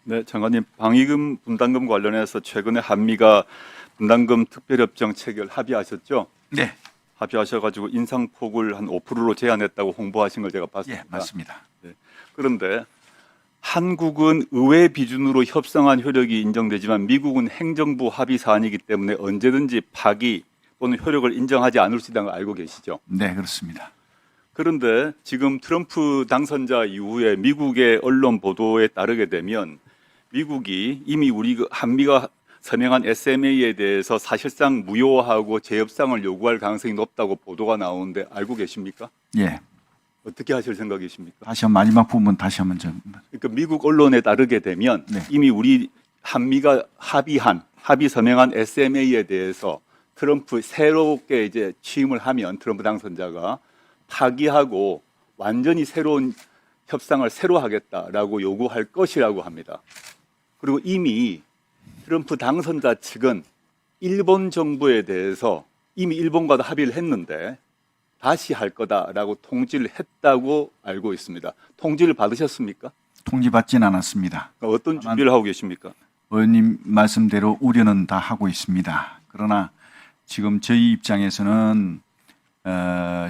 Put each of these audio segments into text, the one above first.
네, 장관님, 방위금 분담금 관련해서 최근에 한미가 분담금 특별협정 체결 합의하셨죠? 네, 합의하셔가지고 인상폭을 한 5%로 제한했다고 홍보하신 걸 제가 봤습니다. 예, 맞습니다. 그런데 한국은 의회 비준으로 협상한 효력이 인정되지만 미국은 행정부 합의 사안이기 때문에 언제든지 파기 또는 효력을 인정하지 않을 수 있다는 걸 알고 계시죠? 네, 그렇습니다. 그런데 지금 트럼프 당선자 이후에 미국의 언론 보도에 따르게 되면 미국이 이미 우리 한미가 서명한 SMA에 대해서 사실상 무효화하고 재협상을 요구할 가능성이 높다고 보도가 나오는데 알고 계십니까? 예, 어떻게 하실 생각이십니까? 다시 한 마지막 부분 다시 한번 좀. 그러니까 미국 언론에 따르게 되면 네. 이미 우리 한미가 합의 서명한 SMA에 대해서 트럼프 새롭게 이제 취임을 하면 트럼프 당선자가 파기하고 완전히 새로운 협상을 새로 하겠다라고 요구할 것이라고 합니다. 그리고 이미 트럼프 당선자 측은 일본 정부에 대해서 이미 일본과도 합의를 했는데 다시 할 거다라고 통지를 했다고 알고 있습니다. 통지를 받으셨습니까? 통지받진 않았습니다. 그러니까 어떤 준비를 하고 계십니까? 의원님 말씀대로 우려는 다 하고 있습니다. 그러나 지금 저희 입장에서는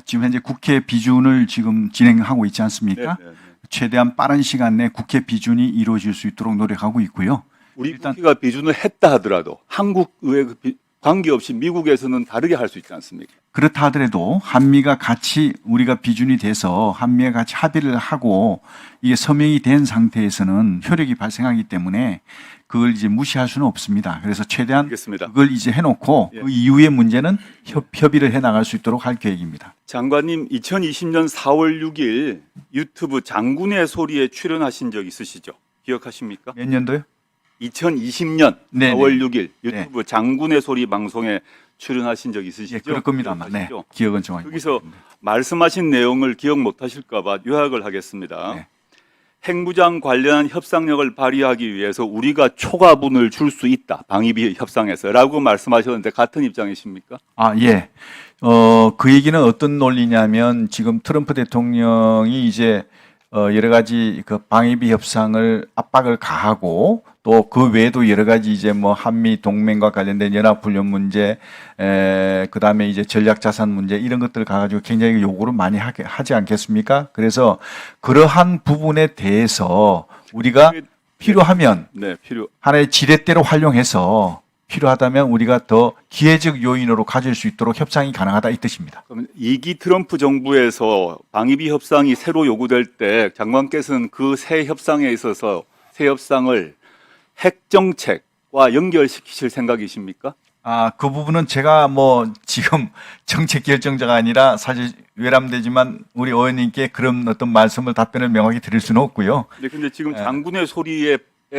지금 현재 국회 비준을 지금 진행하고 있지 않습니까? 네. 최대한 빠른 시간 내에 국회 비준이 이루어질 수 있도록 노력하고 있고요. 우리 일단- 국회가 비준을 했다 하더라도 한국 의회 관계없이 미국에서는 다르게 할 수 있지 않습니까? 그렇다 하더라도 한미가 같이 우리가 비준이 돼서 한미가 같이 합의를 하고 이게 서명이 된 상태에서는 효력이 발생하기 때문에 그걸 이제 무시할 수는 없습니다. 그래서 최대한 알겠습니다. 그걸 이제 해놓고 예. 그 이후의 문제는 협의를 해 나갈 수 있도록 할 계획입니다. 장관님 2020년 4월 6일 유튜브 장군의 소리에 출연하신 적 있으시죠? 기억하십니까? 몇 년도요? 2020년 네네. 4월 6일 유튜브 장군의 소리 방송에 출연하신 적 있으시죠? 예, 그럴 겁니다. 아마. 네, 기억하시죠? 기억은 정확히. 여기서 못하겠는데. 말씀하신 내용을 기억 못하실까 봐 요약을 하겠습니다. 네. 핵무장 관련한 협상력을 발휘하기 위해서 우리가 초과분을 줄 수 있다. 방위비 협상에서라고 말씀하셨는데 같은 입장이십니까? 아, 예. 그 얘기는 어떤 논리냐면 지금 트럼프 대통령이 이제 여러 가지 그 방위비 협상을 압박을 가하고 또 그 외에도 여러 가지 이제 뭐 한미 동맹과 관련된 연합훈련 문제, 그다음에 이제 전략자산 문제 이런 것들을 가가지고 굉장히 요구를 많이 하지 않겠습니까? 그래서 그러한 부분에 대해서 우리가 필요하면 네, 하나의 지렛대로 활용해서 필요하다면 우리가 더 기회적 요인으로 가질 수 있도록 협상이 가능하다 이 뜻입니다. 그럼 2기 트럼프 정부에서 방위비 협상이 새로 요구될 때 장관께서는 그 새 협상에 있어서 새 협상을 핵 정책과 연결시키실 생각이십니까? 아, 그 부분은 제가 뭐 지금 정책 결정자가 아니라 사실 외람되지만 우리 의원님께 그런 어떤 말씀을 답변을 명확히 드릴 수는 없고요. 근데 지금 장군의 소리에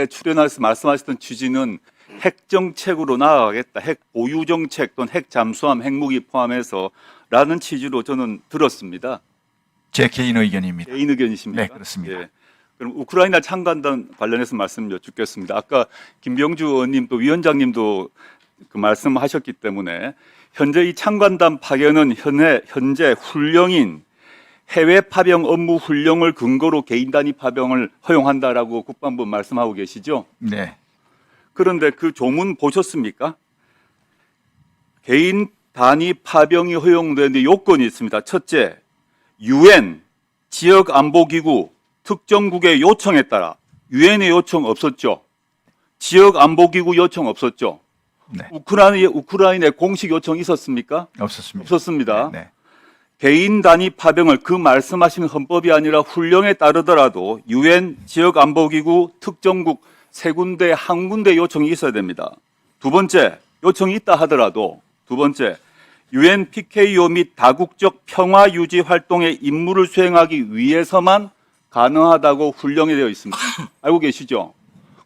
출연해서 말씀하셨던 취지는 핵 정책으로 나아가겠다. 핵 보유 정책 또는 핵 잠수함, 핵무기 포함해서 라는 취지로 저는 들었습니다. 제 개인 의견입니다. 개인 의견이십니까? 네, 그렇습니다. 예. 그럼 우크라이나 참관단 관련해서 말씀 여쭙겠습니다. 아까 김병주 의원님 또 위원장님도 그 말씀하셨기 때문에 현재 이 참관단 파견은 현재 훈령인 해외 파병 업무 훈령을 근거로 개인 단위 파병을 허용한다라고 국방부 말씀하고 계시죠? 네. 그런데 그 조문 보셨습니까? 개인 단위 파병이 허용되는데 요건이 있습니다. 첫째, UN 지역안보기구 특정국의 요청에 따라 유엔의 요청 없었죠. 지역안보기구 요청 없었죠. 네. 우크라이나의 공식 요청 있었습니까? 없었습니다. 없었습니다. 네. 개인 단위 파병을 그 말씀하신 헌법이 아니라 훈령에 따르더라도 유엔 지역안보기구 특정국 세 군데 한 군데 요청이 있어야 됩니다. 두 번째, 요청이 있다 하더라도 두 번째, 유엔 PKO 및 다국적 평화 유지 활동의 임무를 수행하기 위해서만 가능하다고 훈령이 되어 있습니다. 알고 계시죠?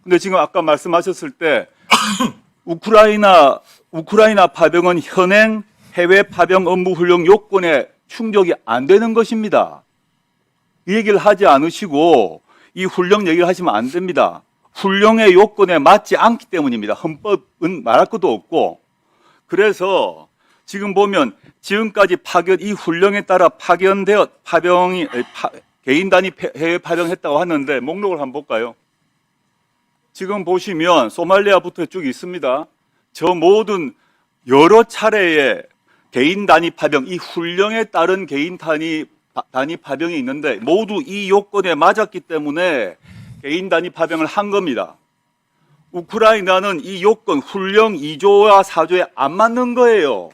근데 지금 아까 말씀하셨을 때 우크라이나 파병은 현행 해외 파병 업무 훈령 요건에 충족이 안 되는 것입니다. 이 얘기를 하지 않으시고 이 훈령 얘기를 하시면 안 됩니다. 훈령의 요건에 맞지 않기 때문입니다. 헌법은 말할 것도 없고. 그래서 지금 보면 지금까지 이 훈령에 따라 개인 단위 해외 파병했다고 하는데 목록을 한번 볼까요? 지금 보시면 소말리아부터 쭉 있습니다. 저 모든 여러 차례의 개인 단위 파병, 이 훈령에 따른 개인 단위 파병이 있는데 모두 이 요건에 맞았기 때문에 개인 단위 파병을 한 겁니다. 우크라이나는 이 요건 훈령 2조와 4조에 안 맞는 거예요.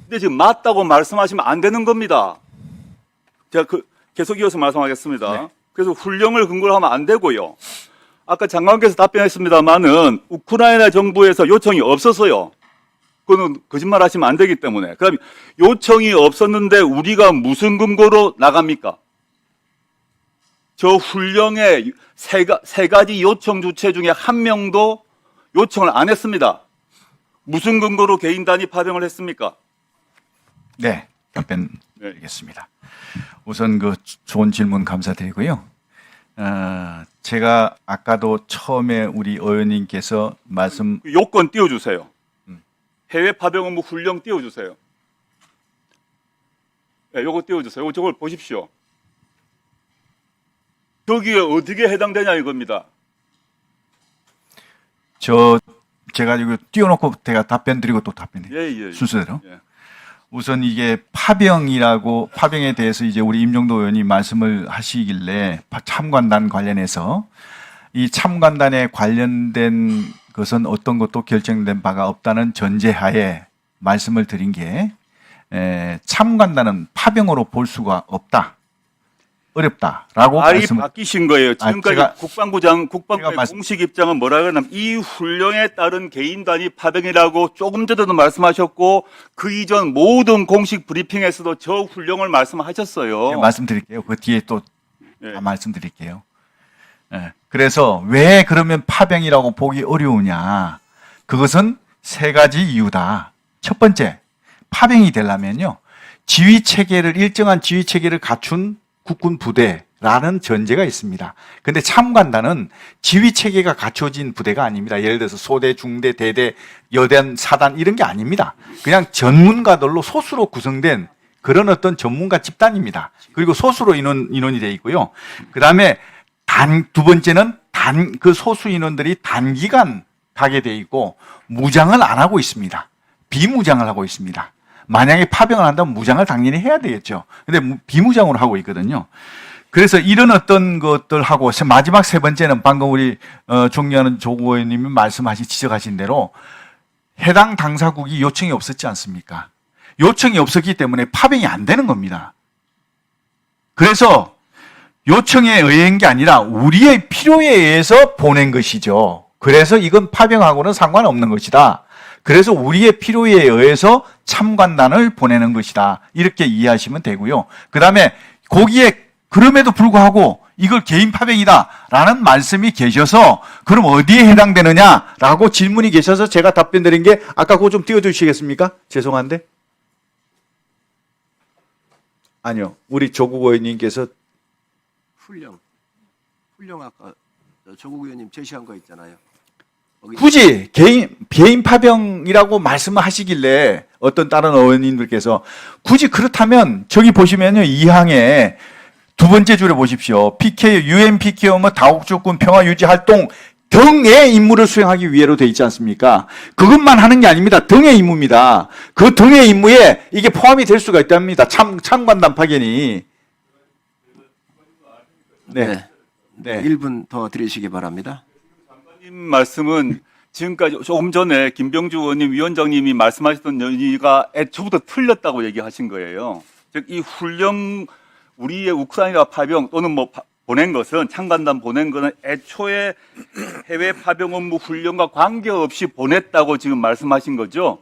근데 지금 맞다고 말씀하시면 안 되는 겁니다. 제가 계속 이어서 말씀하겠습니다. 네. 그래서 훈령을 근거로 하면 안 되고요. 아까 장관께서 답변했습니다만은 우크라이나 정부에서 요청이 없었어요. 그거는 거짓말 하시면 안 되기 때문에. 그럼 요청이 없었는데 우리가 무슨 근거로 나갑니까? 저 훈령의 세 가지 요청 주체 중에 한 명도 요청을 안 했습니다. 무슨 근거로 개인 단위 파병을 했습니까? 네, 답변 드리겠습니다. 우선 그 좋은 질문 감사드리고요. 제가 아까도 처음에 우리 의원님께서 말씀 그 요건 띄워주세요. 해외 파병 업무 훈령 띄워주세요. 네, 요거 띄워주세요. 저걸 보십시오. 저기에 어떻게 해당되냐 이겁니다. 제가 이거 띄워놓고 제가 답변 드리고 또 답변 드릴게요. 예. 순서대로. 예. 우선 이게 파병에 대해서 이제 우리 임종도 의원이 말씀을 하시길래 참관단 관련해서 이 참관단에 관련된 것은 어떤 것도 결정된 바가 없다는 전제하에 말씀을 드린 게 참관단은 파병으로 볼 수가 없다. 어렵다라고 말이 말씀. 바뀌신 거예요. 지금까지 제가 국방부의 말씀- 공식 입장은 뭐라 그러냐면 이 훈령에 따른 개인 단위 파병이라고 조금 전에도 말씀하셨고 그 이전 모든 공식 브리핑에서도 저 훈령을 말씀하셨어요. 제가 말씀드릴게요. 그 뒤에 또 예. 다 말씀드릴게요. 예. 그래서 왜 그러면 파병이라고 보기 어려우냐? 그것은 세 가지 이유다. 첫 번째, 파병이 되려면요. 일정한 지휘 체계를 갖춘 국군 부대라는 전제가 있습니다. 근데 참관단은 지휘 체계가 갖춰진 부대가 아닙니다. 예를 들어서 소대, 중대, 대대, 여단, 사단 이런 게 아닙니다. 그냥 전문가들로 소수로 구성된 그런 어떤 전문가 집단입니다. 그리고 소수로 인원이 되어 있고요. 그 다음에 두 번째는 그 소수 인원들이 단기간 가게 되어 있고 무장을 안 하고 있습니다. 비무장을 하고 있습니다. 만약에 파병을 한다면 무장을 당연히 해야 되겠죠. 근데 비무장으로 하고 있거든요. 그래서 이런 어떤 것들하고 마지막 세 번째는 방금 우리 존경하는 조 의원님이 지적하신 대로 해당 당사국이 요청이 없었지 않습니까? 요청이 없었기 때문에 파병이 안 되는 겁니다. 그래서 요청에 의한 게 아니라 우리의 필요에 의해서 보낸 것이죠. 그래서 이건 파병하고는 상관없는 것이다. 그래서 우리의 필요에 의해서 참관단을 보내는 것이다. 이렇게 이해하시면 되고요. 그 다음에 거기에 그럼에도 불구하고 이걸 개인 파병이다라는 말씀이 계셔서 그럼 어디에 해당되느냐라고 질문이 계셔서 제가 답변 드린 게 아까 그거 좀 띄워주시겠습니까? 죄송한데. 아니요. 우리 조국 의원님께서 훈령 아까 조국 의원님 제시한 거 있잖아요. 거기 굳이 개인 파병이라고 말씀을 하시길래 어떤 다른 의원님들께서 굳이 그렇다면 저기 보시면요. 2항에 두 번째 줄에 보십시오. UN PKO 다국적군 평화 유지 활동 등의 임무를 수행하기 위해로 돼 있지 않습니까? 그것만 하는 게 아닙니다. 등의 임무입니다. 그 등의 임무에 이게 포함이 될 수가 있답니다. 참관단 파견이. 네. 네. 1분 더 드리시기 바랍니다. 장관님 말씀은 지금까지 조금 전에 김병주 의원님 위원장님이 말씀하셨던 얘기가 애초부터 틀렸다고 얘기하신 거예요. 즉 이 훈령 우리의 우크라이나 파병 또는 보낸 것은 참관단 보낸 것은 애초에 해외 파병 업무 훈련과 관계없이 보냈다고 지금 말씀하신 거죠.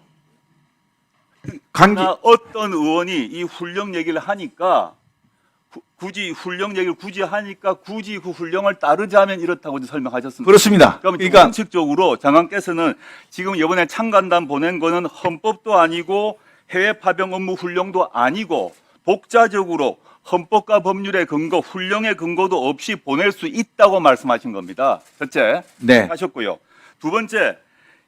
어떤 의원이 이 훈령 얘기를 하니까 굳이 그 훈령을 따르자면 이렇다고 설명하셨습니다. 그렇습니다. 그러니까 원칙적으로 장관께서는 지금 이번에 참관단 보낸 거는 헌법도 아니고 해외 파병 업무 훈령도 아니고 독자적으로 헌법과 법률의 근거, 훈령의 근거도 없이 보낼 수 있다고 말씀하신 겁니다. 첫째, 네. 하셨고요. 두 번째,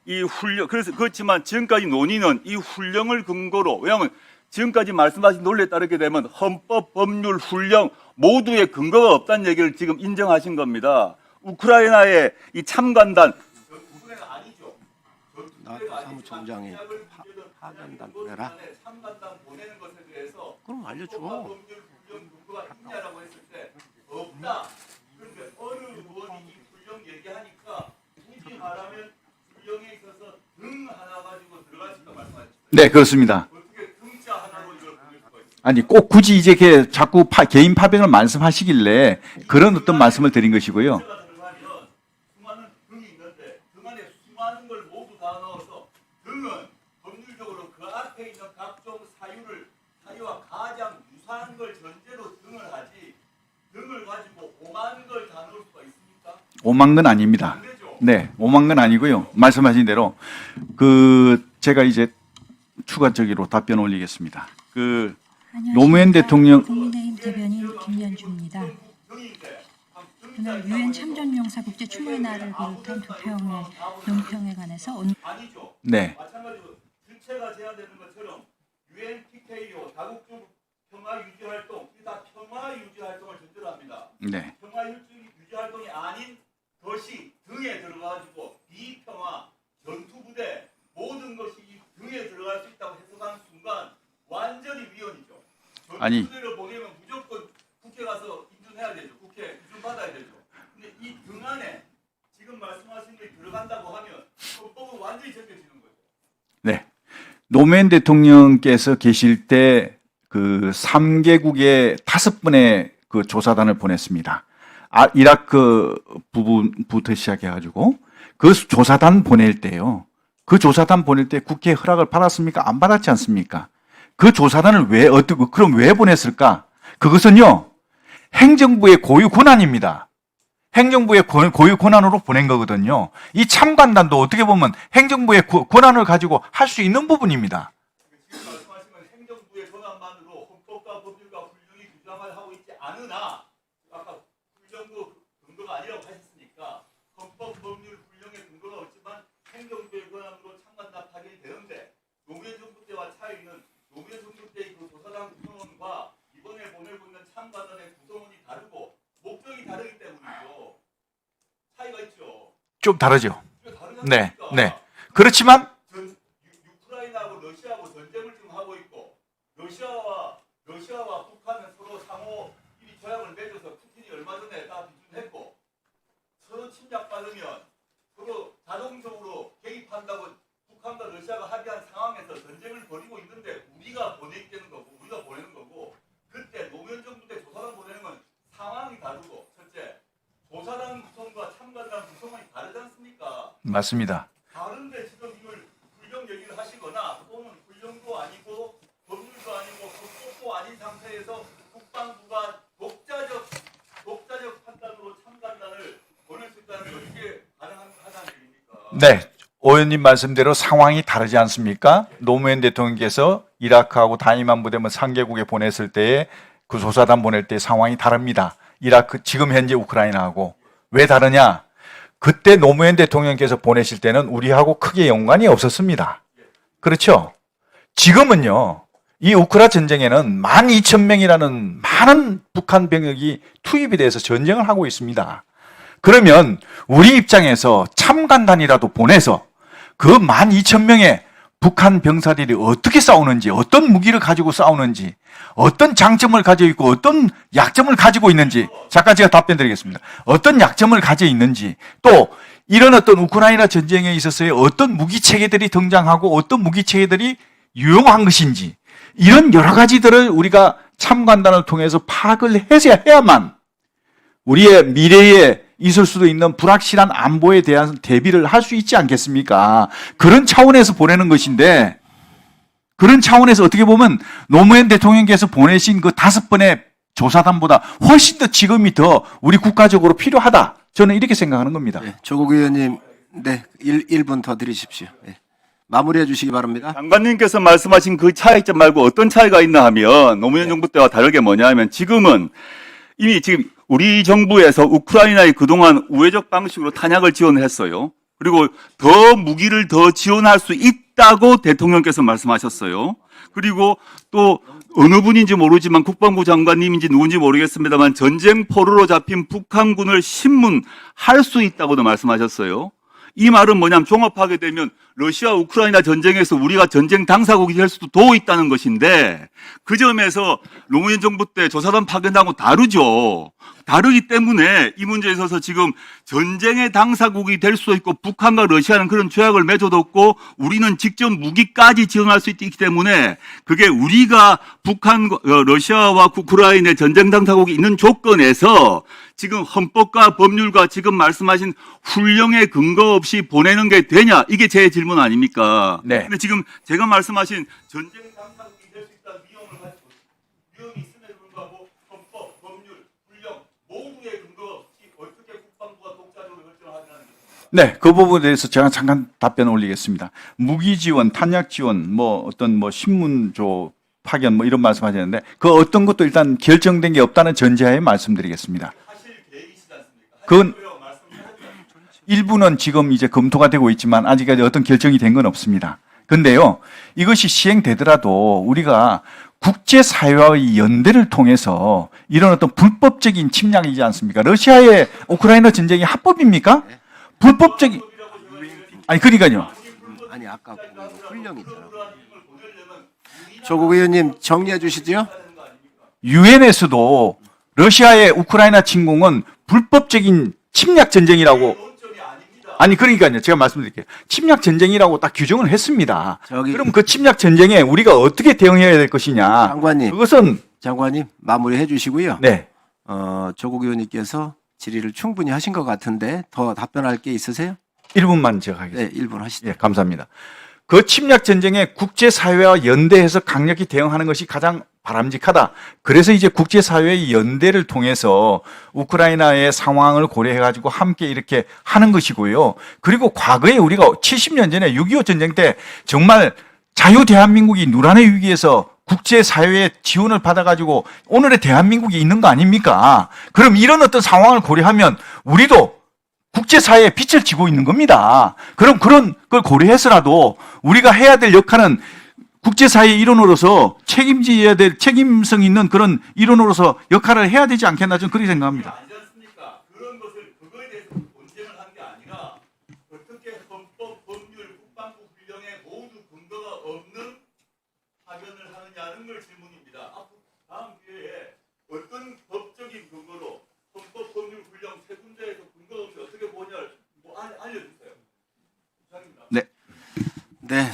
이 훈령 그렇지만 지금까지 논의는 이 훈령을 근거로 왜냐하면 지금까지 말씀하신 논리에 따르게 되면 헌법, 법률, 훈령 모두의 근거가 없다는 얘기를 지금 인정하신 겁니다. 우크라이나의 이 참관단 나 사무총장이 파견단 보내라. 참관단 보내는 것에 대해서 그럼 알려줘. 법률 훈련 근거가 있냐라고 했을 때 없다. 그런데 어느 의원이 이 훈련 얘기하니까 굳이 말하면 훈련에 있어서 등 하나 가지고 들어갈 수 있다 말씀하셨죠. 네, 그렇습니다. 어떻게 등자 하나로 이걸 보낼 수가 있어요? 아니 꼭 굳이 이제 이렇게 자꾸 개인 파병을 말씀하시길래 그런 어떤 말씀을 드린 것이고요. 등자가 들어가면 수많은 등이 있는데 등 안에 수많은 걸 모두 다 넣어서 등은 법률적으로 그 앞에 있는 각종 사유와 가장 유사한 걸 전제로 등을 하지 등을 가지고 5만 걸 다 넣을 수가 있습니까? 5만 건 아닙니다. 안 되죠. 네, 5만 건 아니고요. 말씀하신 대로 제가 이제 추가적으로 답변 올리겠습니다. 노무현 대통령 국민의힘 대변인 김연주입니다. 그날 유엔 참전용사 국제 추모의 날을 비롯한 두 평의 논평에 관해서 아니죠. 네, 마찬가지로 주체가 제한되는 것처럼 UN PKO 다국적 평화 유지 활동 이 다 평화 유지 활동을 전제로 합니다. 네, 평화 유지 활동이 아닌 것이 등에 들어가지고 비평화 전투부대 모든 것이 이 등에 들어갈 수 있다고 해석하는 순간 완전히 위헌이죠. 아니. 전투부대를 보내면 무조건 국회 가서 인준해야 되죠. 국회 인준 받아야 되죠. 근데 이 등 안에 지금 말씀하신 게 들어간다고 하면 헌법은 완전히 적혀지는 거죠. 네. 노무현 대통령께서 계실 때 그 3개국의 5분의 그 조사단을 보냈습니다. 이라크 부분부터 시작해가지고 그 조사단 보낼 때요. 그 조사단 보낼 때 국회 허락을 받았습니까? 안 받았지 않습니까? 그 조사단을 그럼 왜 보냈을까? 그것은요, 행정부의 고유 권한입니다. 행정부의 고유 권한으로 보낸 거거든요. 이 참관단도 어떻게 보면 행정부의 권한을 가지고 할 수 있는 부분입니다. 지금 말씀하신 건 행정부의 권한만으로 헌법과 법률과 훈령이 규정을 하고 있지 않으나 아까 훈령도 근거가 아니라고 하셨으니까 헌법, 법률, 훈령의 근거가 없지만 행정부의 권한으로 참관단 파견이 되는데 노무현 정부 때와 차이는 노무현 정부 때의 그 조사단 구성원과 이번에 보내고 있는 참관단의 구성원이 다르고 목적이 다르기 때문이죠. 차이가 있죠. 좀 다르죠. 이거 다르지 네, 않습니까? 네. 그렇지만 우크라이나하고 러시아하고 전쟁을 지금 하고 있고 러시아와 북한은 서로 상호 이 조약을 맺어서 푸틴이 얼마 전에 다 비준했고 서로 침략받으면 서로 자동적으로 개입한다고 북한과 러시아가 합의한 상황에서 전쟁을 벌이고 있는데 우리가 보내는 거고 그때 노무현 정부 때 조사단 보내는 건 상황이 다르고 첫째 조사단 구성과 참관단 구성이 다르지 않습니까? 맞습니다. 다른데 지금 이걸 훈령 얘기를 하시거나 또는 훈령도 아니고 법률도 아니고 헌법도 아닌 상태에서 국방부가 독자적 판단으로 참관단을 보낼 수 있다는 게 어떻게 가능하다는 얘기입니까? 네. 오연님 말씀대로 상황이 다르지 않습니까? 노무현 대통령께서 이라크하고 단임한 부대만 3개국에 보냈을 때에 그 조사단 보낼 때 상황이 다릅니다. 지금 현재 우크라이나하고. 왜 다르냐? 그때 노무현 대통령께서 보내실 때는 우리하고 크게 연관이 없었습니다. 그렇죠? 지금은요, 이 우크라 전쟁에는 12,000명이라는 많은 북한 병력이 투입이 돼서 전쟁을 하고 있습니다. 그러면 우리 입장에서 참관단이라도 보내서 그 12,000명의 북한 병사들이 어떻게 싸우는지, 어떤 무기를 가지고 싸우는지, 어떤 장점을 가지고 있고 어떤 약점을 가지고 있는지 잠깐 제가 답변 드리겠습니다. 어떤 약점을 가지고 있는지 또 이런 어떤 우크라이나 전쟁에 있어서의 어떤 무기체계들이 등장하고 어떤 무기체계들이 유용한 것인지 이런 여러 가지들을 우리가 참관단을 통해서 파악을 해야만 우리의 미래에 있을 수도 있는 불확실한 안보에 대한 대비를 할 수 있지 않겠습니까? 그런 차원에서 보내는 것인데 그런 차원에서 어떻게 보면 노무현 대통령께서 보내신 그 5번의 조사단보다 훨씬 더 지금이 더 우리 국가적으로 필요하다. 저는 이렇게 생각하는 겁니다. 네, 조국 의원님, 네, 1분 더 드리십시오. 네. 마무리해 주시기 바랍니다. 장관님께서 말씀하신 그 차이점 말고 어떤 차이가 있나 하면 노무현 정부 때와 다르게 뭐냐 하면 지금은 이미 지금 우리 정부에서 우크라이나에 그동안 우회적 방식으로 탄약을 지원했어요. 그리고 더 무기를 더 지원할 수 있다고 대통령께서 말씀하셨어요. 그리고 또 어느 분인지 모르지만 국방부 장관님인지 누군지 모르겠습니다만 전쟁 포로로 잡힌 북한군을 신문할 수 있다고도 말씀하셨어요. 이 말은 뭐냐면 종합하게 되면 러시아 우크라이나 전쟁에서 우리가 전쟁 당사국이 될 수도 도 있다는 것인데 그 점에서 노무현 정부 때 조사단 파견하고 다르죠. 다르기 때문에 이 문제에 있어서 지금 전쟁의 당사국이 될 수 있고 북한과 러시아는 그런 조약을 맺어뒀고 우리는 직접 무기까지 지원할 수 있기 때문에 그게 우리가 러시아와 우크라이나의 전쟁 당사국이 있는 조건에서 지금 헌법과 법률과 지금 말씀하신 훈령의 근거 없이 보내는 게 되냐? 이게 제 질문 아닙니까? 네. 근데 지금 제가 말씀하신 전쟁 당사국이 될 수 있다는 위험이 있음에도 불구하고 헌법, 법률, 훈령 모두의 근거 없이 어떻게 국방부가 독자적으로 결정하느냐는 게 네, 그 부분에 대해서 제가 잠깐 답변 올리겠습니다. 무기 지원, 탄약 지원, 뭐 어떤 뭐 신문조 파견 뭐 이런 말씀하셨는데 그 어떤 것도 일단 결정된 게 없다는 전제하에 말씀드리겠습니다. 하실 계획이시지 않습니까? 그건 일부는 지금 이제 검토가 되고 있지만 아직까지 어떤 결정이 된 건 없습니다. 근데요, 이것이 시행되더라도 우리가 국제사회와의 연대를 통해서 이런 어떤 불법적인 침략이지 않습니까? 러시아의 우크라이나 전쟁이 합법입니까? 불법적인, 아니, 그러니까요. 아니 아까 그 훈령이잖아. 조국 의원님 정리해 주시죠. 유엔에서도 러시아의 우크라이나 침공은 불법적인 침략 전쟁이라고 아니 그러니까요. 제가 말씀드릴게요. 침략 전쟁이라고 딱 규정을 했습니다. 그럼 그 침략 전쟁에 우리가 어떻게 대응해야 될 것이냐? 장관님. 그것은 장관님 마무리해 주시고요. 네. 조국 의원님께서 질의를 충분히 하신 것 같은데 더 답변할 게 있으세요? 1분만 제가 하겠습니다. 네, 1분 하시죠. 예, 감사합니다. 그 침략 전쟁에 국제사회와 연대해서 강력히 대응하는 것이 가장 바람직하다. 그래서 이제 국제사회의 연대를 통해서 우크라이나의 상황을 고려해가지고 함께 이렇게 하는 것이고요. 그리고 과거에 우리가 70년 전에 6.25 전쟁 때 정말 자유 대한민국이 누란의 위기에서 국제사회의 지원을 받아가지고 오늘의 대한민국이 있는 거 아닙니까? 그럼 이런 어떤 상황을 고려하면 우리도 국제사회에 빛을 지고 있는 겁니다. 그럼 그런 걸 고려해서라도 우리가 해야 될 역할은 국제사회의 일원으로서 책임져야 될 책임성 있는 그런 일원으로서 역할을 해야 되지 않겠나 저는 그렇게 생각합니다. 아니지 않습니까? 그런 것을 그거에 대해서 논쟁을 한 게 아니라 어떻게 헌법, 법률, 국방부 훈령에 모두 근거가 없는 파견을 하느냐는 걸 질문입니다. 앞으로 다음 기회에 어떤 법적인 근거로 헌법, 법률, 훈령 세 군데에서 근거 없이 어떻게 보냐를 알려주세요. 이상입니다. 네.